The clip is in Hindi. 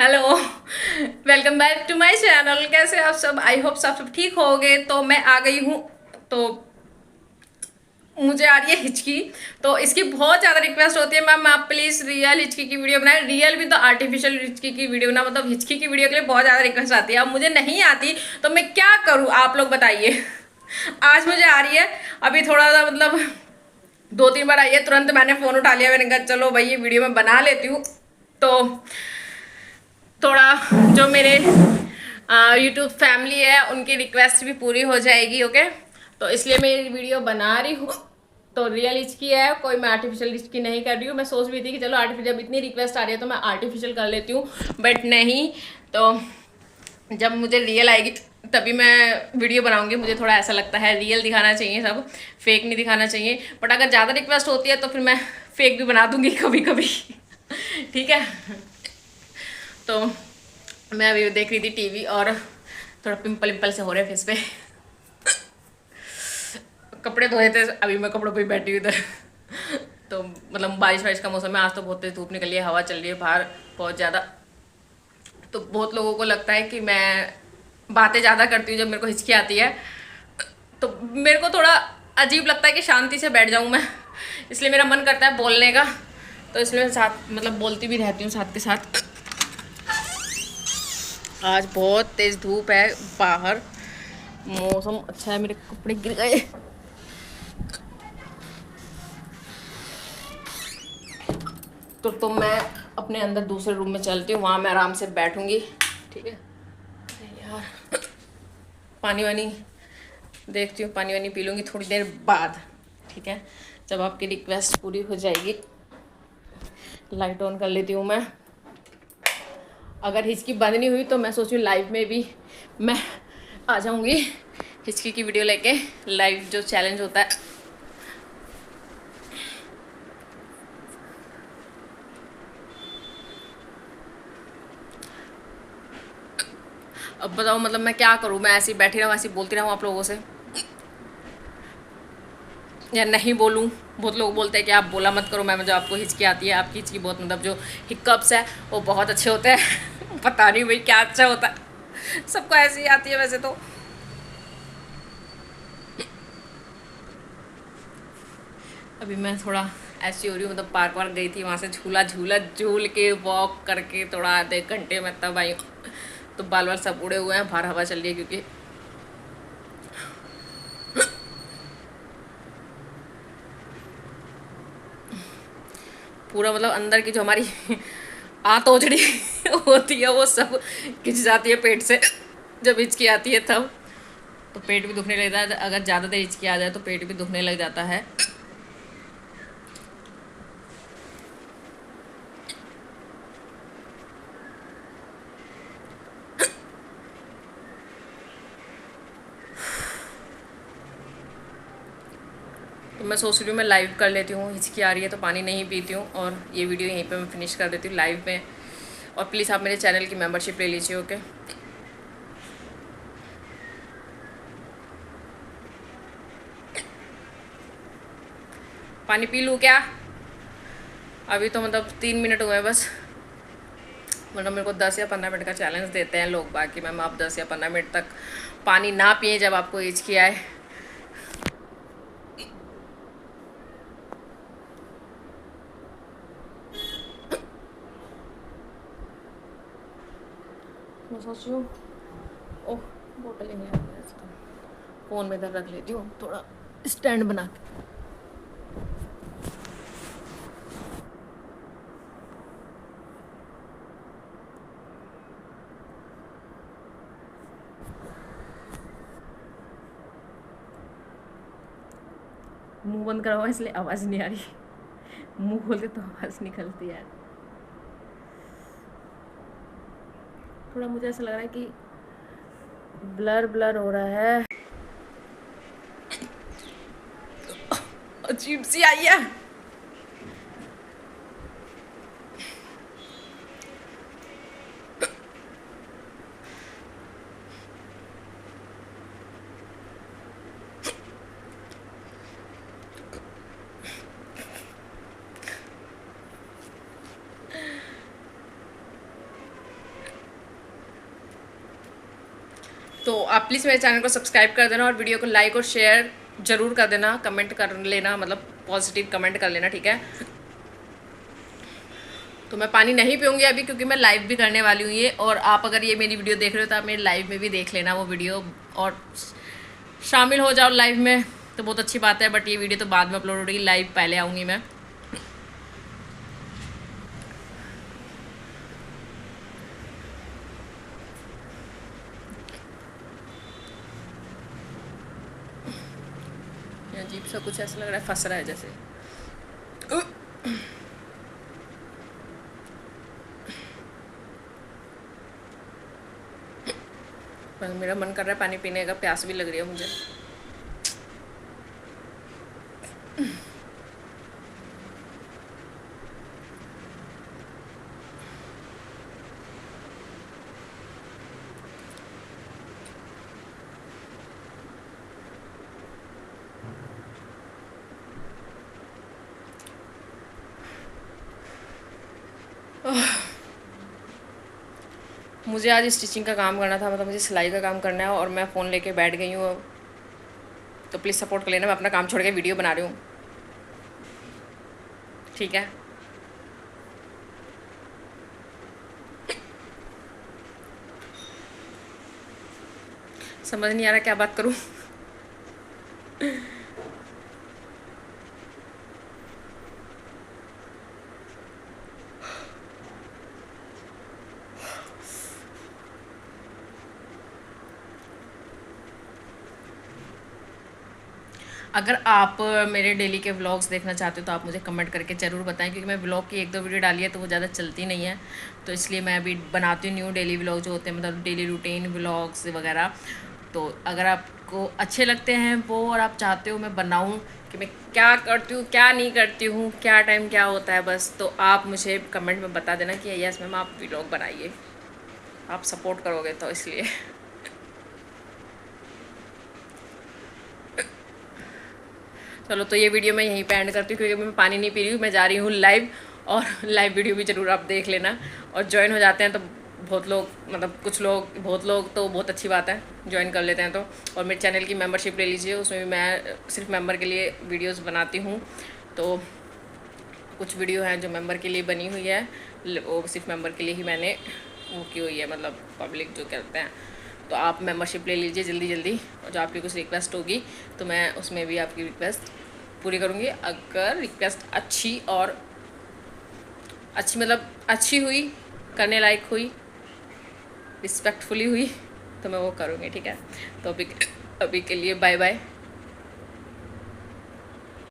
Hello. Welcome back to my channel. कैसे आप सब? आई होप सब ठीक होगे। तो मैं आ गई हूँ। तो मुझे आ रही है हिचकी। तो इसकी बहुत ज़्यादा रिक्वेस्ट होती है, मैम आप प्लीज़ रियल हिचकी की वीडियो बनाएं। रियल भी तो आर्टिफिशियल हिचकी की वीडियो ना, मतलब हिचकी की वीडियो के लिए बहुत ज़्यादा रिक्वेस्ट आती है। अब मुझे नहीं आती तो मैं क्या करूँ, आप लोग बताइए। आज मुझे आ रही है। अभी थोड़ा सा मतलब 2-3 बार आई है, तुरंत मैंने फ़ोन उठा लिया। मैंने कहा चलो भाई ये वीडियो मैं बना लेती हूँ। तो थोड़ा जो मेरे यूट्यूब फैमिली है उनकी रिक्वेस्ट भी पूरी हो जाएगी। ओके, तो इसलिए मैं ये वीडियो बना रही हूँ। तो रियल हिचकी है, कोई मैं आर्टिफिशियल हिचकी नहीं कर रही हूँ। मैं सोच रही थी कि चलो आर्टिफिशियल, जब इतनी रिक्वेस्ट आ रही है तो मैं आर्टिफिशियल कर लेती हूँ, बट नहीं। तो जब मुझे रियल आएगी तभी मैं वीडियो बनाऊंगी। मुझे थोड़ा ऐसा लगता है रियल दिखाना चाहिए, सब फेक नहीं दिखाना चाहिए। बट अगर ज़्यादा रिक्वेस्ट होती है तो फिर मैं फेक भी बना दूंगी कभी कभी। ठीक है। तो मैं अभी देख रही थी टीवी और थोड़ा पिंपल पिंपल से हो रहे फेस पे। कपड़े धोए थे, अभी मैं कपड़ों पे ही बैठी हुई थी। तो मतलब बारिश वारिश का मौसम है आज, तो बहुत तेज धूप निकली है, हवा चल रही है बाहर बहुत ज़्यादा। तो बहुत लोगों को लगता है कि मैं बातें ज़्यादा करती हूँ जब मेरे को हिचकी आती है। तो मेरे को थोड़ा अजीब लगता है कि शांति से बैठ जाऊँ मैं, इसलिए मेरा मन करता है बोलने का। तो इसलिए साथ मतलब बोलती भी रहती हूँ साथ के साथ। आज बहुत तेज धूप है बाहर, मौसम अच्छा है। मेरे कपड़े गिर गए। तो मैं अपने अंदर दूसरे रूम में चलती हूँ, वहाँ मैं आराम से बैठूंगी। ठीक है। अरे यार, पानी वानी देखती हूँ, पानी वानी पी लूँगी थोड़ी देर बाद। ठीक है, जब आपकी रिक्वेस्ट पूरी हो जाएगी। लाइट ऑन कर लेती हूँ मैं। अगर हिचकी बंद नहीं हुई तो मैं सोचूँ लाइव में भी मैं आ जाऊँगी हिचकी की वीडियो लेके। लाइव जो चैलेंज होता है। अब बताओ मतलब मैं क्या करूँ? मैं ऐसे ही बैठी रहूँ, ऐसे ही बोलती रहूँ आप लोगों से, या नहीं बोलूँ? बहुत लोग बोलते हैं कि आप बोला मत करो मैम, जब आपको हिचकी आती है। आपकी हिचकी बहुत मतलब जो हिक्कप्स है वो बहुत अच्छे होते हैं। पता नहीं भाई क्या अच्छा होता है, सबको ऐसी ही आती है वैसे तो। अभी मैं थोड़ा ऐसी हो रही हूँ, मतलब पार्क वार्क गई थी, वहाँ से झूला झूला झूल के वॉक करके थोड़ा आधे घंटे में तब आई हूँ। तो बाल बाल सब उड़े हुए हैं, बाहर हवा चल रही है क्योंकि पूरा मतलब अंदर की जो हमारी आंतोजड़ी होती है वो सब खिंच जाती है पेट से जब हिचकी आती है तब। तो पेट भी दुखने लगता है, अगर ज़्यादा देर हिचकी आ जाए तो पेट भी दुखने लग जाता है। तो मैं सोच रही हूँ मैं लाइव कर लेती हूँ। हिचकी आ रही है तो पानी नहीं पीती हूँ, और ये वीडियो यहीं पे मैं फिनिश कर देती हूँ लाइव में। और प्लीज़ आप मेरे चैनल की मेंबरशिप ले लीजिए। ओके, पानी पी लूँ क्या? अभी तो मतलब 3 मिनट हुए हैं बस। मतलब मेरे को 10 या 15 मिनट का चैलेंज देते हैं लोग, बाकी मैम आप 10 या 15 मिनट तक पानी ना पिए जब आपको हिचकी आए। मैं सोच रही हूँ, ओह बोतल ही नहीं आ रही है इसका। फ़ोन में इधर रख लेती हूँ थोड़ा स्टैंड बना के। मुंह बंद करा हुआ है इसलिए आवाज़ नहीं आ रही। मुंह खोलते तो आवाज़ निकलती है। थोड़ा मुझे ऐसा लग रहा है कि ब्लर ब्लर हो रहा है, अजीब सी आई है। तो आप प्लीज़ मेरे चैनल को सब्सक्राइब कर देना और वीडियो को लाइक और शेयर ज़रूर कर देना, कमेंट कर लेना, मतलब पॉजिटिव कमेंट कर लेना, ठीक है। तो मैं पानी नहीं पीऊँगी अभी क्योंकि मैं लाइव भी करने वाली हूँ ये, और आप अगर ये मेरी वीडियो देख रहे हो तो आप मेरे लाइव में भी देख लेना वो वीडियो और शामिल हो जाओ लाइव में, तो बहुत अच्छी बात है। बट ये वीडियो तो बाद में अपलोड होगी, लाइव पहले आऊँगी मैं। अजीब सा कुछ ऐसा लग रहा है, फंस रहा है जैसे। मेरा मन कर रहा है पानी पीने का, प्यास भी लग रही है मुझे। मुझे आज स्टिचिंग का काम करना था, मतलब मुझे सिलाई का काम करना है और मैं फ़ोन लेके बैठ गई हूँ। तो प्लीज़ सपोर्ट कर लेना, मैं अपना काम छोड़ के वीडियो बना रही हूँ, ठीक है। समझ नहीं आ रहा क्या बात करूँ। अगर आप मेरे डेली के व्लॉग्स देखना चाहते हो तो आप मुझे कमेंट करके ज़रूर बताएं, क्योंकि मैं व्लॉग की 1-2 वीडियो डाली है तो वो ज़्यादा चलती नहीं है, तो इसलिए मैं अभी बनाती हूँ न्यू डेली व्लॉग जो होते हैं, मतलब डेली रूटीन व्लॉग्स वगैरह। तो अगर आपको अच्छे लगते हैं वो और आप चाहते हो मैं बनाऊँ कि मैं क्या करती हूँ क्या नहीं करती हूँ, क्या टाइम क्या होता है बस, तो आप मुझे कमेंट में बता देना कि यस मैम आप व्लॉग बनाइए, आप सपोर्ट करोगे तो इसलिए। चलो तो ये वीडियो मैं यहीं पे एंड करती हूँ क्योंकि मैं पानी नहीं पी रही हूँ, मैं जा रही हूँ लाइव, और लाइव वीडियो भी ज़रूर आप देख लेना और ज्वाइन हो जाते हैं तो बहुत लोग, मतलब कुछ लोग, बहुत लोग तो बहुत अच्छी बात है, ज्वाइन कर लेते हैं तो। और मेरे चैनल की मेंबरशिप ले लीजिए, उसमें भी मैं सिर्फ मेंबर के लिए वीडियोस बनाती हूँ। तो कुछ वीडियो हैं जो मेंबर के लिए बनी हुई है, वो सिर्फ मेंबर के लिए ही मैंने वो की हुई है, मतलब पब्लिक जो कहते हैं। तो आप मेंबरशिप ले लीजिए जल्दी जल्दी, और जो आपकी कुछ रिक्वेस्ट होगी तो मैं उसमें भी आपकी रिक्वेस्ट पूरी करूँगी। अगर रिक्वेस्ट अच्छी और अच्छी, मतलब अच्छी हुई, करने लायक हुई, रिस्पेक्टफुली हुई, तो मैं वो करूँगी, ठीक है। तो अभी के लिए बाय बाय।